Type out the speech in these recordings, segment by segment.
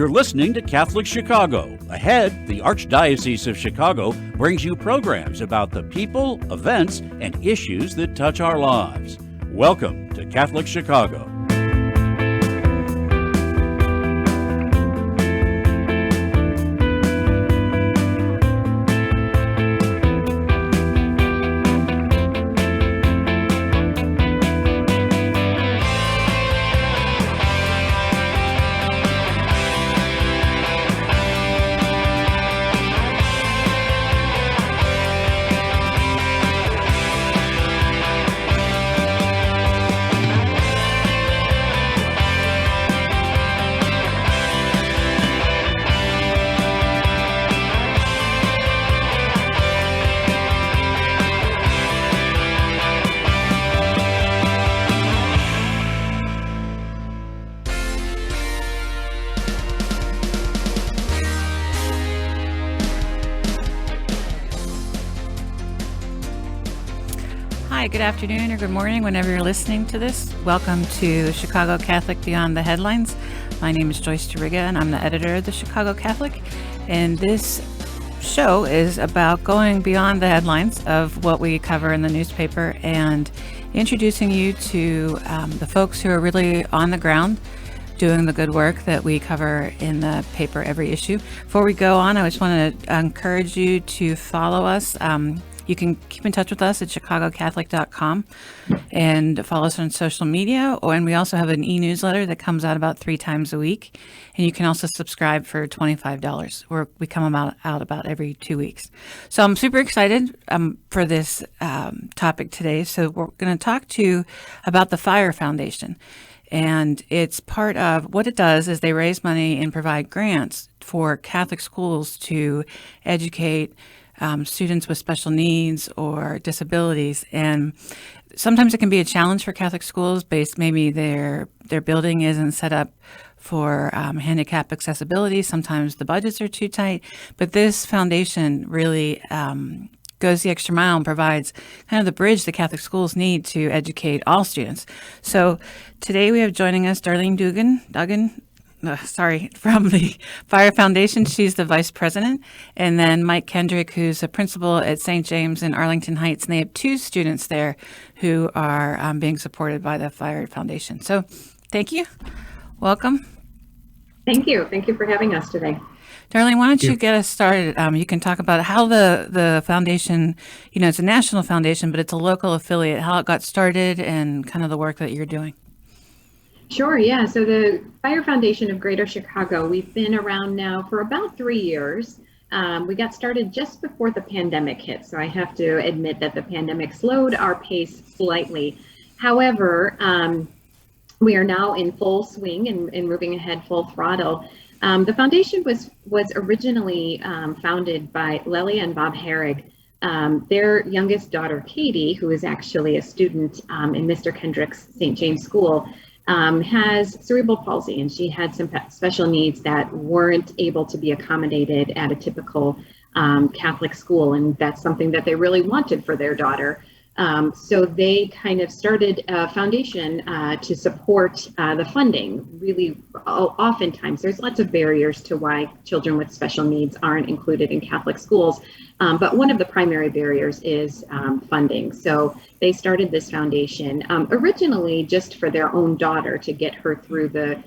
You're listening to Catholic Chicago. Ahead, the Archdiocese of Chicago brings you programs about the people, events, and issues that touch our lives. Welcome to Catholic Chicago. Hi, good afternoon or good morning whenever you're listening to this. Welcome to Chicago Catholic Beyond the Headlines. My name is Joyce Duriga and I'm the editor of the Chicago Catholic. And this show is about going beyond the headlines of what we cover in the newspaper and introducing you to the folks who are really on the ground doing the good work that we cover in the paper every issue. Before we go on, I just want to encourage you to follow us. You can keep in touch with us at chicagocatholic.com and follow us on social media. And we also have an e-newsletter that comes out about 3 times a week. And you can also subscribe for $25, where we come out about every 2 weeks. So I'm super excited for this topic today. So we're going to talk to you about the Fire Foundation. And it's part of what it does is they raise money and provide grants for Catholic schools to educate students with special needs or disabilities. And sometimes it can be a challenge for Catholic schools based maybe their building isn't set up for handicap accessibility. Sometimes the budgets are too tight, but this foundation really goes the extra mile and provides kind of the bridge the Catholic schools need to educate all students. So today we have joining us Darlene Duggan, from the Fire Foundation. She's the vice president. And then Mike Kendrick, who's a principal at St. James in Arlington Heights. And they have 2 students there who are being supported by the Fire Foundation. So thank you. Welcome. Thank you. Thank you for having us today. Darlene, why don't you get us started? You can talk about how the foundation, it's a national foundation, but it's a local affiliate, how it got started and kind of the work that you're doing. Sure, yeah. So the Fire Foundation of Greater Chicago, we've been around now for about 3 years. We got started just before the pandemic hit, so I have to admit that the pandemic slowed our pace slightly. However, we are now in full swing and moving ahead full throttle. The foundation was originally founded by Lely and Bob Herrig. Their youngest daughter, Katie, who is actually a student in Mr. Kendrick's St. James School, has cerebral palsy, and she had some special needs that weren't able to be accommodated at a typical Catholic school, and that's something that they really wanted for their daughter. So they kind of started a foundation to support the funding. Really, oftentimes there's lots of barriers to why children with special needs aren't included in Catholic schools. But one of the primary barriers is funding. So they started this foundation originally just for their own daughter to get her through the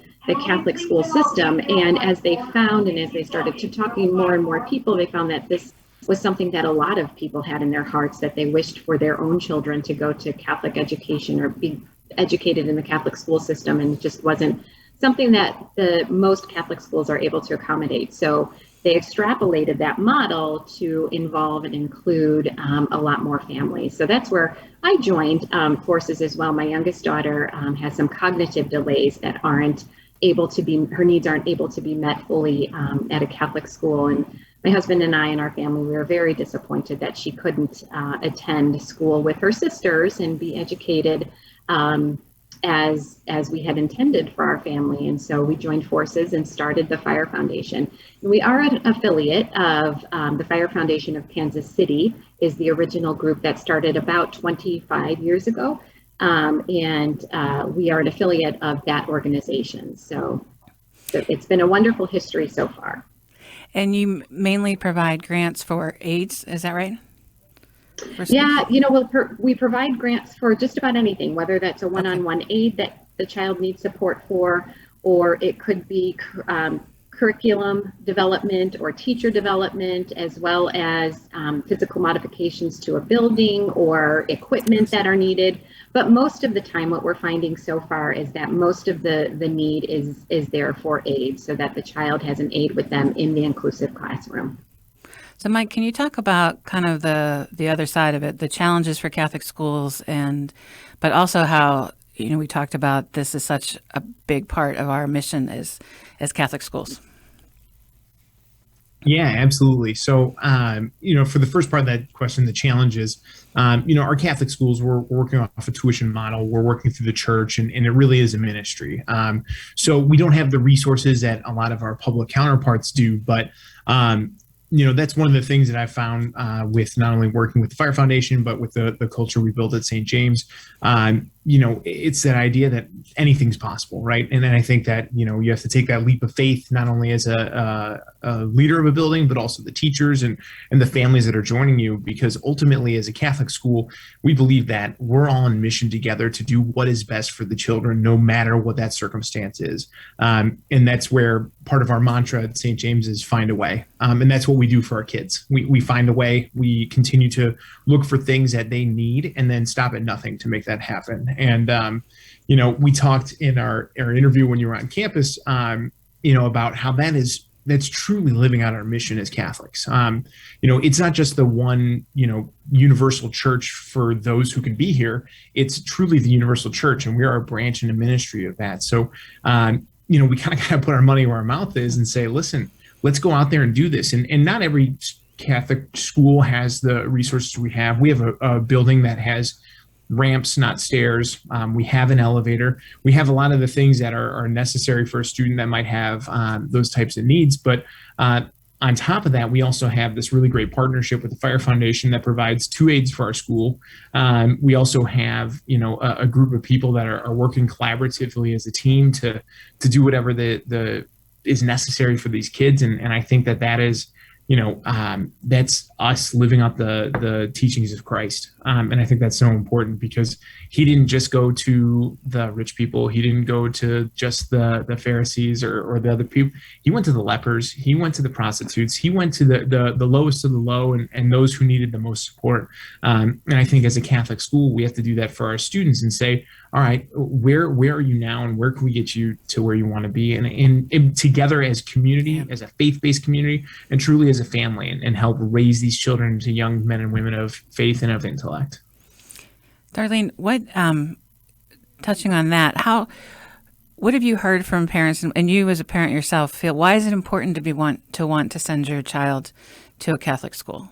Catholic school system. And as they found, and as they started to talking more and more people, they found that this was something that a lot of people had in their hearts, that they wished for their own children to go to Catholic education or be educated in the Catholic school system, and it just wasn't something that the most Catholic schools are able to accommodate. So they extrapolated that model to involve and include a lot more families. So that's where I joined forces as well. My youngest daughter has some cognitive delays that aren't able to be, her needs aren't able to be met fully at a Catholic school. And my husband and I and our family, we were very disappointed that she couldn't attend school with her sisters and be educated as we had intended for our family. And so we joined forces and started the Fire Foundation. We are an affiliate of the Fire Foundation of Kansas City, is the original group that started about 25 years ago. And we are an affiliate of that organization. So So it's been a wonderful history so far. And you mainly provide grants for aids, is that right? Yeah, we provide grants for just about anything, whether that's a one-on-one aid that the child needs support for, or it could be curriculum development or teacher development, as well as physical modifications to a building or equipment that are needed. But most of the time, what we're finding so far is that most of the need is there for aid, so that the child has an aid with them in the inclusive classroom. So, Mike, can you talk about kind of the other side of it, the challenges for Catholic schools, but also how, we talked about this is such a big part of our mission as Catholic schools? Yeah, absolutely. So, for the first part of that question, the challenges, our Catholic schools, we're working off a tuition model. We're working through the church, and it really is a ministry. So we don't have the resources that a lot of our public counterparts do, but that's one of the things that I found with not only working with the Fire Foundation, but with the culture we built at St. James. It's that idea that anything's possible, right? And then I think that, you have to take that leap of faith, not only as a leader of a building, but also the teachers and the families that are joining you, because ultimately as a Catholic school, we believe that we're all on mission together to do what is best for the children, no matter what that circumstance is. And that's where part of our mantra at St. James is find a way. And that's what we do for our kids. We find a way. We continue to look for things that they need and then stop at nothing to make that happen. And, we talked in our interview when you were on campus, about how that's truly living out our mission as Catholics. It's not just the one, universal church for those who can be here. It's truly the universal church, and we are a branch and a ministry of that. So, we kind of got to put our money where our mouth is and say, listen, let's go out there and do this. And not every Catholic school has the resources we have. We have a building that has ramps, not stairs. We have an elevator. We have a lot of the things that are necessary for a student that might have those types of needs. But on top of that, we also have this really great partnership with the Fire Foundation that provides 2 aids for our school. We also have, a group of people that are working collaboratively as a team to do whatever is necessary for these kids. And I think that is, that's us living out the teachings of Christ. And I think that's so important, because he didn't just go to the rich people. He didn't go to just the Pharisees or the other people. He went to the lepers. He went to the prostitutes. He went to the lowest of the low and those who needed the most support. And I think as a Catholic school, we have to do that for our students and say, all right, where are you now, and where can we get you to where you want to be? And together as community, as a faith-based community, and truly as a family, and help raise these children into young men and women of faith and of intellect. Darlene, touching on that, what have you heard from parents, and you as a parent yourself feel, why is it important to want to send your child to a Catholic school?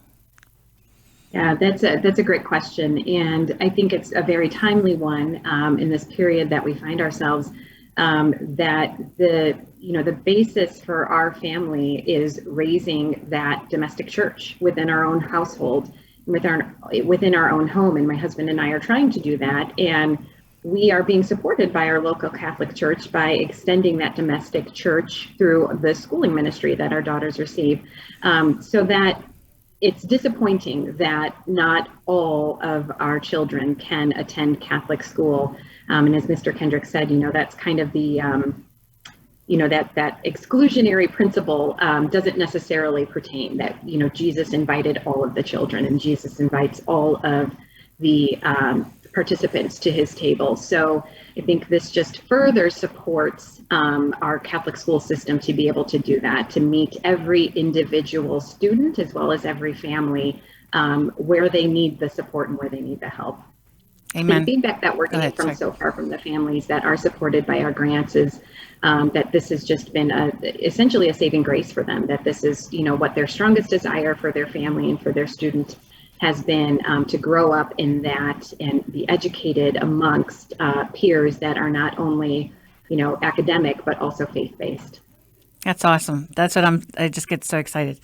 Yeah, that's a great question, and I think it's a very timely one in this period that we find ourselves. That the basis for our family is raising that domestic church within our own household, within our own home, and my husband and I are trying to do that, and we are being supported by our local Catholic church by extending that domestic church through the schooling ministry that our daughters receive, so that it's disappointing that not all of our children can attend Catholic school. And as Mr. Kendrick said, that's kind of the, that exclusionary principle doesn't necessarily pertain, that, Jesus invited all of the children, and Jesus invites all of the participants to his table. So I think this just further supports our Catholic school system to be able to do that, to meet every individual student as well as every family where they need the support and where they need the help. Amen. And the feedback that we're getting from so far from the families that are supported by our grants is that this has just been essentially a saving grace for them, that this is, what their strongest desire for their family and for their student has been, to grow up in that and be educated amongst peers that are not only, academic, but also faith-based. That's awesome. That's what I just get so excited.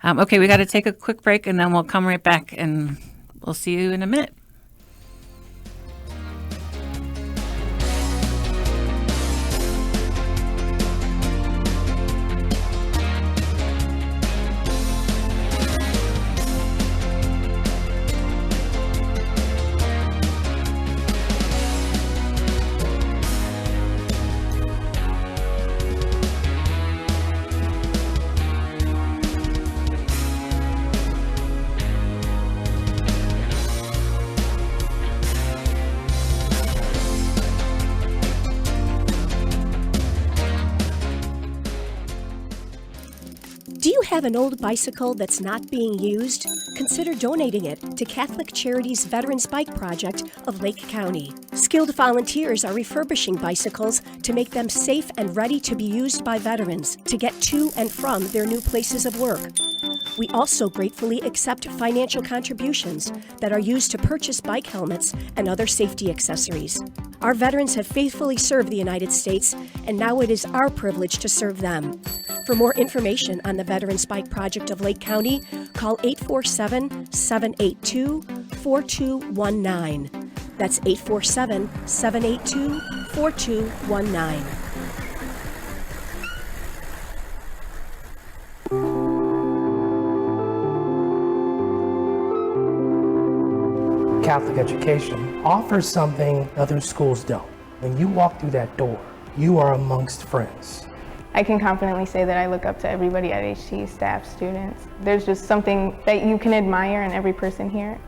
Okay, we got to take a quick break, and then we'll come right back, and we'll see you in a minute. have an old bicycle that's not being used? Consider donating it to Catholic Charities Veterans Bike Project of Lake County. Skilled volunteers are refurbishing bicycles to make them safe and ready to be used by veterans to get to and from their new places of work. We also gratefully accept financial contributions that are used to purchase bike helmets and other safety accessories. Our veterans have faithfully served the United States, and now it is our privilege to serve them. For more information on the Veterans Bike Project of Lake County, call 847-782-4219. That's 847-782-4219. Catholic education offers something other schools don't. When you walk through that door, you are amongst friends. I can confidently say that I look up to everybody at HT, staff, students. There's just something that you can admire in every person here.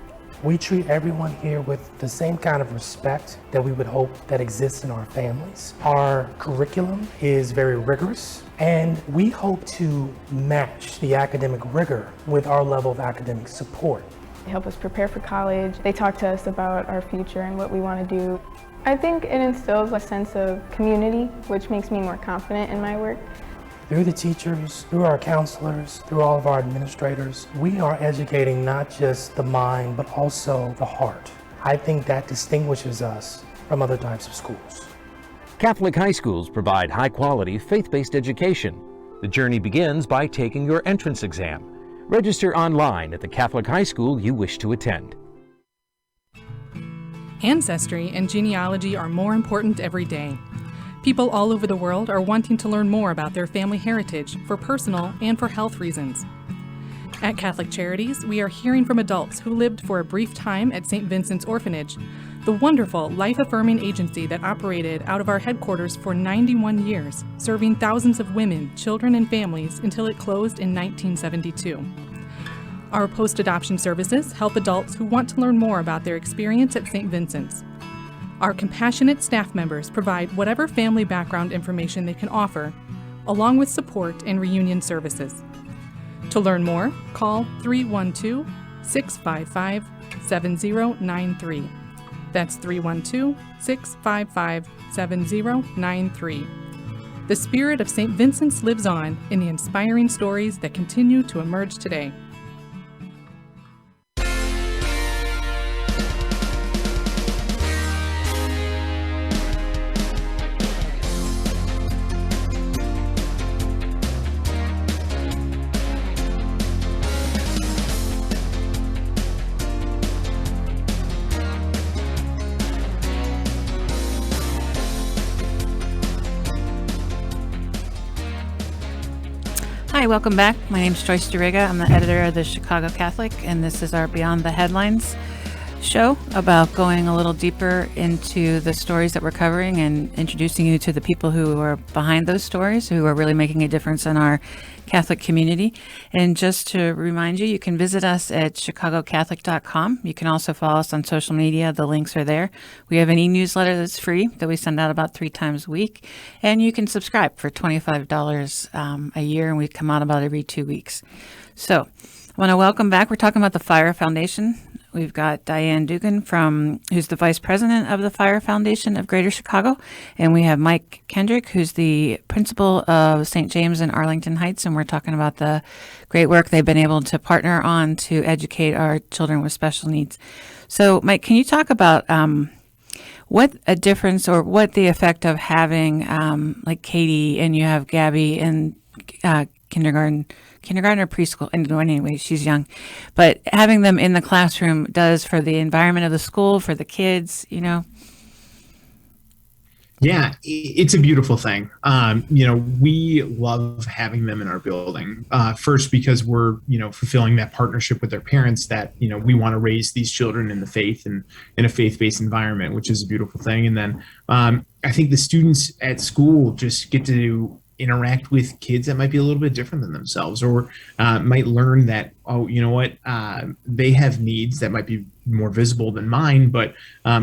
We treat everyone here with the same kind of respect that we would hope that exists in our families. Our curriculum is very rigorous, and we hope to match the academic rigor with our level of academic support. They help us prepare for college. They talk to us about our future and what we want to do. I think it instills a sense of community, which makes me more confident in my work. Through the teachers, through our counselors, through all of our administrators, we are educating not just the mind, but also the heart. I think that distinguishes us from other types of schools. Catholic high schools provide high-quality, faith-based education. The journey begins by taking your entrance exam. Register online at the Catholic high school you wish to attend. Ancestry and genealogy are more important every day. People all over the world are wanting to learn more about their family heritage for personal and for health reasons. At Catholic Charities, we are hearing from adults who lived for a brief time at St. Vincent's Orphanage, the wonderful life-affirming agency that operated out of our headquarters for 91 years, serving thousands of women, children, and families until it closed in 1972. Our post-adoption services help adults who want to learn more about their experience at St. Vincent's. Our compassionate staff members provide whatever family background information they can offer, along with support and reunion services. To learn more, call 312-655-7093. That's 312-655-7093. The spirit of St. Vincent's lives on in the inspiring stories that continue to emerge today. Hi, welcome back. My name is Joyce Duriga. I'm the editor of the Chicago Catholic, and this is our Beyond the Headlines show about going a little deeper into the stories that we're covering and introducing you to the people who are behind those stories, who are really making a difference in our Catholic community. And just to remind you, you can visit us at chicagocatholic.com. You can also follow us on social media. The links are there. We have an e-newsletter that's free that we send out about 3 times a week. And you can subscribe for $25 a year, and we come out about every 2 weeks. So I want to welcome back. We're talking about the Fire Foundation. We've got Darlene Duggan who's the vice president of the Fire Foundation of Greater Chicago, and we have Mike Kendrick, who's the principal of St. James in Arlington Heights, and we're talking about the great work they've been able to partner on to educate our children with special needs. So, Mike, can you talk about what a difference or what the effect of having like Katie and you have Gabby in kindergarten or preschool, and anyway, she's young, but having them in the classroom does for the environment of the school, for the kids, you know? Yeah, it's a beautiful thing. We love having them in our building. First, because we're, fulfilling that partnership with their parents that, we want to raise these children in the faith and in a faith-based environment, which is a beautiful thing. And then I think the students at school just get to interact with kids that might be a little bit different than themselves, or might learn that, they have needs that might be more visible than mine, but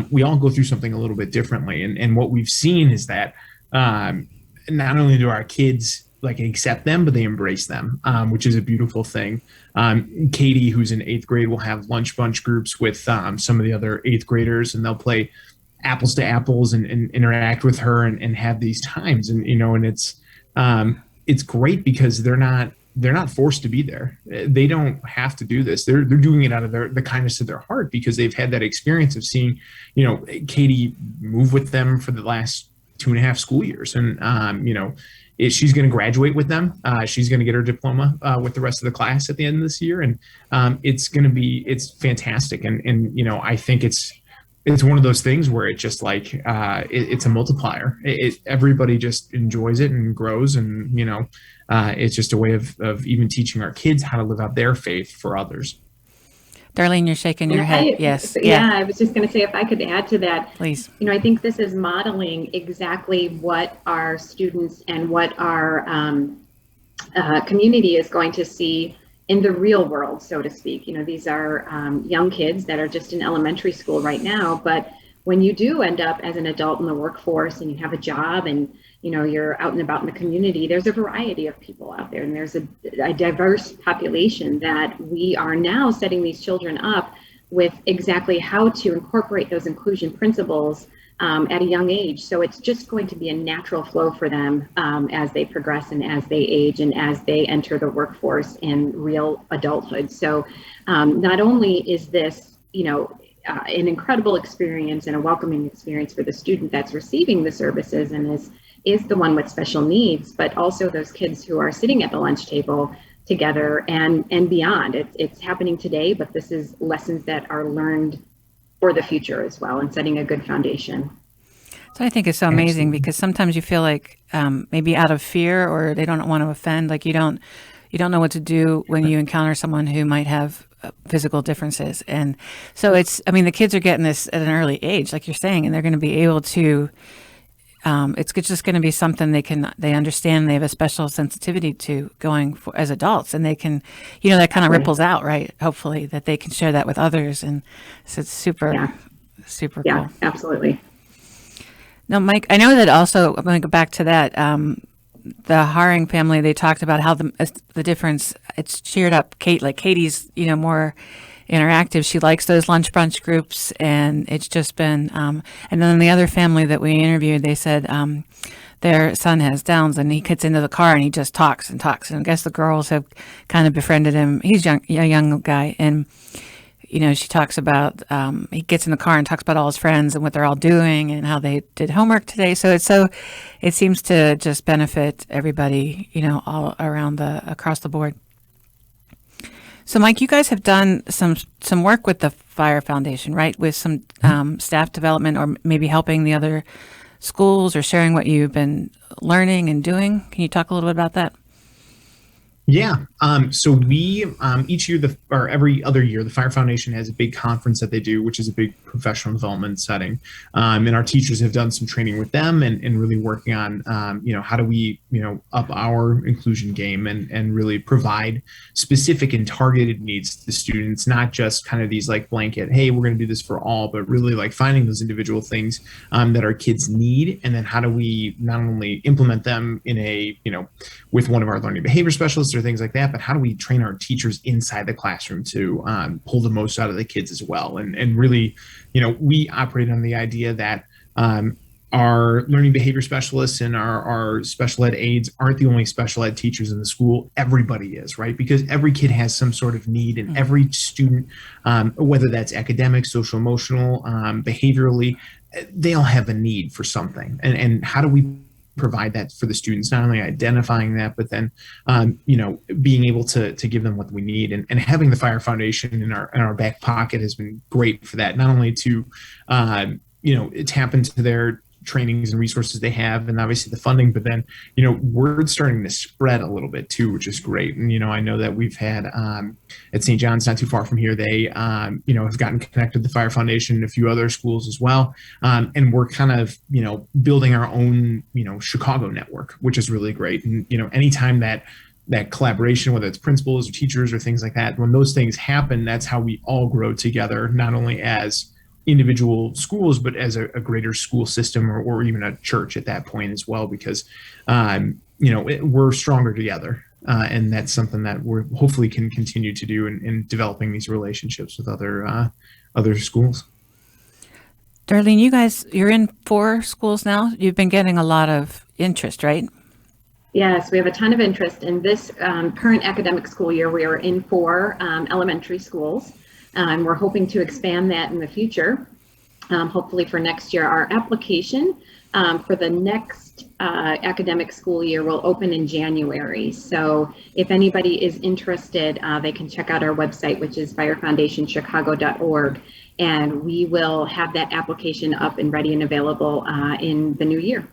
we all go through something a little bit differently. And what we've seen is that not only do our kids like accept them, but they embrace them, which is a beautiful thing. Katie, who's in 8th grade, will have lunch bunch groups with some of the other 8th graders, and they'll play apples to apples and interact with her and have these times. And, and it's great because they're not forced to be there. They don't have to do this. They're doing it out of the kindness of their heart because they've had that experience of seeing, Katie move with them for the last 2.5 school years. And, she's going to graduate with them. She's going to get her diploma with the rest of the class at the end of this year. And it's fantastic. And I think it's one of those things where it just like, it's a multiplier. Everybody just enjoys it and grows. And, it's just a way of even teaching our kids how to live out their faith for others. Darlene, you're shaking your head. Yes. Yeah, I was just going to say, if I could add to that, please. I think this is modeling exactly what our students and what our community is going to see in the real world, so to speak. These are young kids that are just in elementary school right now, but when you do end up as an adult in the workforce and you have a job and you're out and about in the community, there's a variety of people out there, and there's a diverse population that we are now setting these children up with exactly how to incorporate those inclusion principles at a young age. So it's just going to be a natural flow for them as they progress and as they age and as they enter the workforce and real adulthood. So not only is this, an incredible experience and a welcoming experience for the student that's receiving the services and is the one with special needs, but also those kids who are sitting at the lunch table together and beyond. It's happening today, but this is lessons that are learned for the future as well, and setting a good foundation. So I think it's so amazing because sometimes you feel like maybe out of fear or they don't want to offend, like you don't know what to do when you encounter someone who might have physical differences. And so the kids are getting this at an early age, like you're saying, and they're going to be able to, it's just going to be something they understand, they have a special sensitivity to going for as adults, and they can, that kind of ripples out, right? Hopefully that they can share that with others. And so it's super cool. Yeah, absolutely. Now, Mike, I know that also, I'm going to go back to that, the Haring family, they talked about how the difference, it's cheered up Katie's, more interactive. She likes those lunch brunch groups, and it's just been, and then the other family that we interviewed, they said their son has Downs, and he gets into the car and he just talks and talks. And I guess the girls have kind of befriended him. He's a young guy. And, she talks about, he gets in the car and talks about all his friends and what they're all doing and how they did homework today. So it seems to just benefit everybody, all around across the board. So, Mike, you guys have done some work with the Fire Foundation, right? With some staff development, or maybe helping the other schools, or sharing what you've been learning and doing. Can you talk a little bit about that? Yeah. So we, each year, or every other year, the Fire Foundation has a big conference that they do, which is a big professional development setting. And our teachers have done some training with them and really working on, how do we, up our inclusion game and really provide specific and targeted needs to the students, not just kind of these like blanket, hey, we're going to do this for all, but really like finding those individual things that our kids need. And then how do we not only implement them in with one of our learning behavior specialists or things like that, but how do we train our teachers inside the classroom to pull the most out of the kids as well? And really, we operate on the idea that our learning behavior specialists and our special ed aides aren't the only special ed teachers in the school. Everybody is, right? Because every kid has some sort of need, and every student, whether that's academic, social, emotional, behaviorally, they all have a need for something. And how do we provide that for the students, not only identifying that, but then, being able to give them what we need, and having the Fire Foundation in our back pocket has been great for that. Not only to, tap into their trainings and resources they have, and obviously the funding, but then, word's starting to spread a little bit too, which is great. And, I know that we've had, at St. John's, not too far from here, they, have gotten connected to the Fire Foundation and a few other schools as well. And we're kind of, building our own, Chicago network, which is really great. And, anytime that collaboration, whether it's principals or teachers or things like that, when those things happen, that's how we all grow together, not only as individual schools, but as a greater school system or even a church at that point as well, because we're stronger together. And that's something that we hopefully can continue to do in developing these relationships with other schools. Darlene, you're in 4 schools now. You've been getting a lot of interest, right? Yes, we have a ton of interest in this current academic school year. We are in 4 elementary schools, and we're hoping to expand that in the future, hopefully for next year. Our application for the next academic school year will open in January. So if anybody is interested, they can check out our website, which is firefoundationchicago.org, and we will have that application up and ready and available in the new year.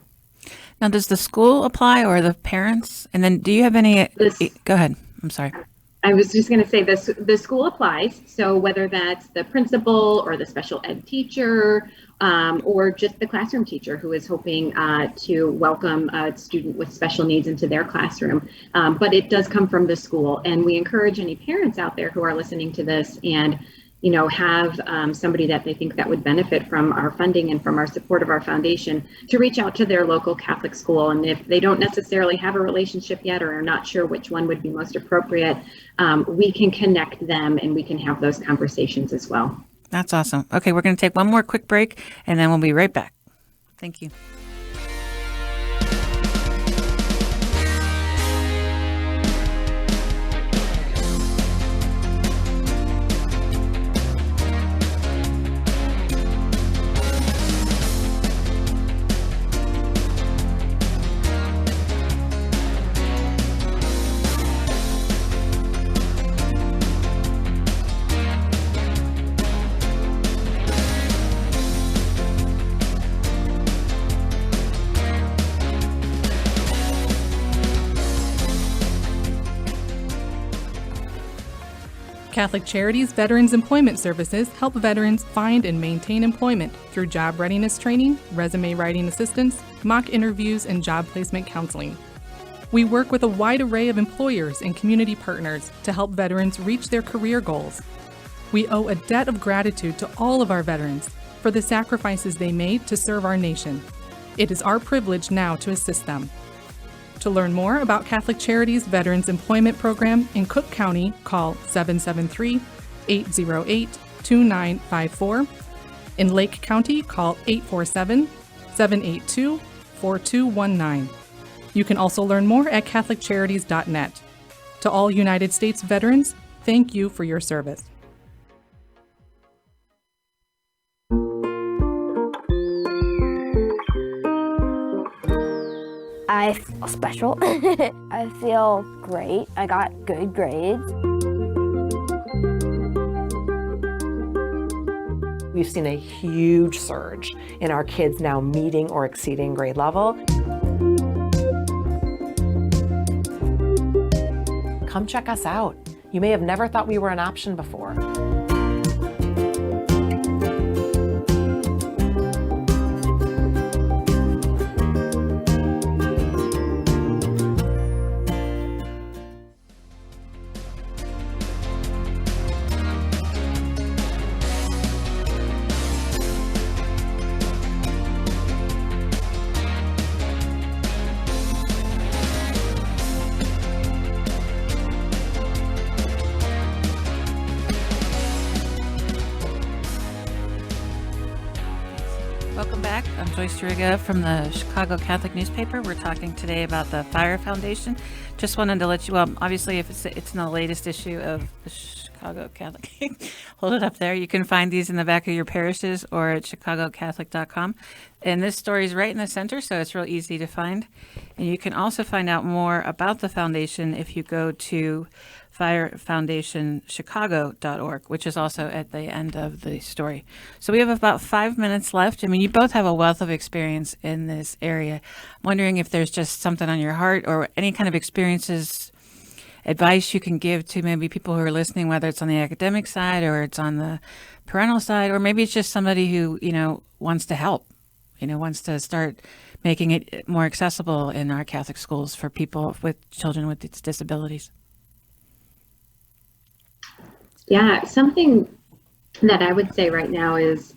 Now, does the school apply or the parents? And then do you have any, go ahead, I'm sorry. I was just going to say this, the school applies. So whether that's the principal or the special ed teacher or just the classroom teacher who is hoping to welcome a student with special needs into their classroom. But it does come from the school. And we encourage any parents out there who are listening to this and have somebody that they think that would benefit from our funding and from our support of our foundation to reach out to their local Catholic school. And if they don't necessarily have a relationship yet or are not sure which one would be most appropriate, we can connect them and we can have those conversations as well. That's awesome. Okay, we're going to take one more quick break and then we'll be right back. Thank you. Catholic Charities Veterans Employment Services help veterans find and maintain employment through job readiness training, resume writing assistance, mock interviews, and job placement counseling. We work with a wide array of employers and community partners to help veterans reach their career goals. We owe a debt of gratitude to all of our veterans for the sacrifices they made to serve our nation. It is our privilege now to assist them. To learn more about Catholic Charities Veterans Employment Program in Cook County, call 773-808-2954. In Lake County, call 847-782-4219. You can also learn more at CatholicCharities.net. To all United States veterans, thank you for your service. I feel special. I feel great. I got good grades. We've seen a huge surge in our kids now meeting or exceeding grade level. Come check us out. You may have never thought we were an option before. Welcome back. I'm Joyce Duriga from the Chicago Catholic newspaper. We're talking today about the Fire Foundation. Just wanted to let you, obviously, if it's in the latest issue of the Chicago Catholic, hold it up there. You can find these in the back of your parishes or at chicagocatholic.com. And this story is right in the center, so it's real easy to find. And you can also find out more about the foundation if you go to firefoundationchicago.org, which is also at the end of the story. So we have about 5 minutes left. I mean, you both have a wealth of experience in this area. I'm wondering if there's just something on your heart or any kind of experiences, advice you can give to maybe people who are listening, whether it's on the academic side or it's on the parental side, or maybe it's just somebody who, wants to help, wants to start making it more accessible in our Catholic schools for people with children with disabilities. Yeah, something that I would say right now is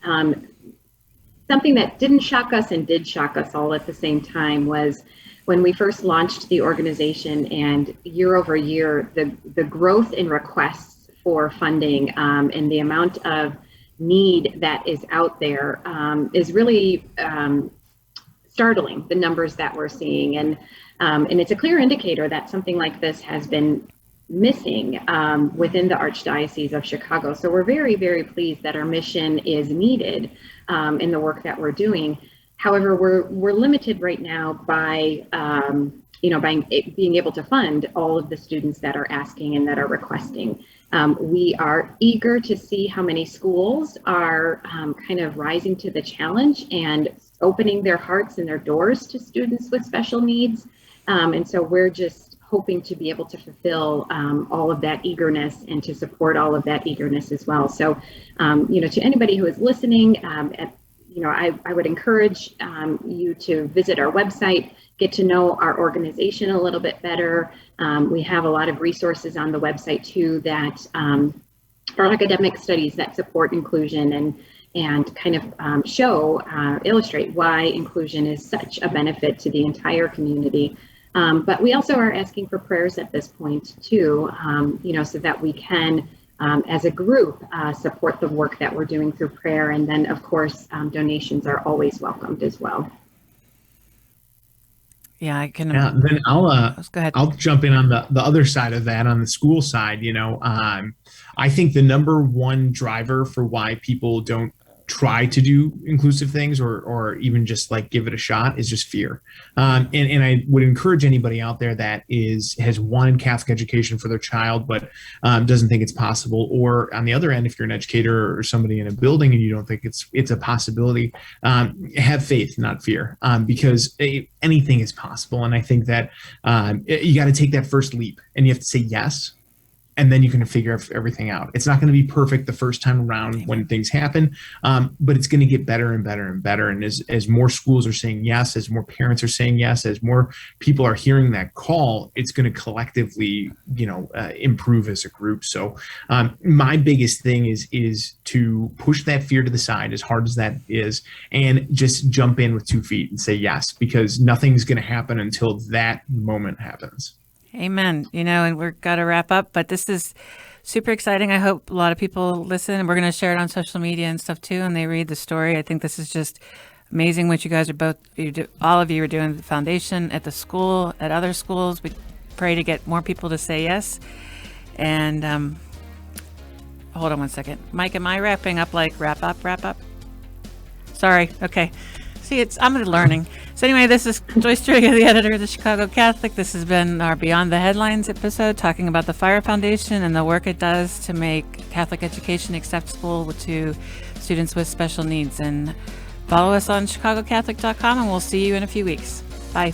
something that didn't shock us and did shock us all at the same time was when we first launched the organization, and year over year, the growth in requests for funding and the amount of need that is out there is really startling, the numbers that we're seeing. And it's a clear indicator that something like this has been missing within the Archdiocese of Chicago. So we're very, very pleased that our mission is needed in the work that we're doing. However, we're limited right now by by being able to fund all of the students that are asking and that are requesting. We are eager to see how many schools are kind of rising to the challenge and opening their hearts and their doors to students with special needs. And so we're just hoping to be able to fulfill all of that eagerness and to support all of that eagerness as well. So, to anybody who is listening, I would encourage you to visit our website, get to know our organization a little bit better. We have a lot of resources on the website too that are academic studies that support inclusion and kind of illustrate why inclusion is such a benefit to the entire community. But we also are asking for prayers at this point too, so that we can, as a group, support the work that we're doing through prayer. And then, of course, donations are always welcomed as well. Yeah, I can. Yeah, then Go ahead. I'll jump in on the other side of that, on the school side. I think the number one driver for why people don't try to do inclusive things or even just like give it a shot is just fear. And I would encourage anybody out there that has wanted Catholic education for their child, but doesn't think it's possible. Or on the other end, if you're an educator or somebody in a building and you don't think it's a possibility, have faith, not fear, because anything is possible. And I think that you got to take that first leap and you have to say yes. And then you can figure everything out. It's not going to be perfect the first time around when things happen, but it's going to get better and better and better. And as more schools are saying yes, as more parents are saying yes, as more people are hearing that call, it's going to collectively, improve as a group. So my biggest thing is to push that fear to the side, as hard as that is, and just jump in with 2 feet and say yes, because nothing's going to happen until that moment happens. Amen. And we're got to wrap up, but this is super exciting. I hope a lot of people listen, and we're going to share it on social media and stuff too, and they read the story. I think this is just amazing what you guys are all of you are doing at the foundation, at the school, at other schools. We pray to get more people to say yes. And hold on one second. Mike, am I wrapping up like wrap up? Sorry. Okay. See, I'm learning. So anyway, this is Joyce Duriga, the editor of the Chicago Catholic. This has been our Beyond the Headlines episode, talking about the Fire Foundation and the work it does to make Catholic education accessible to students with special needs. And follow us on chicagocatholic.com, and we'll see you in a few weeks. Bye.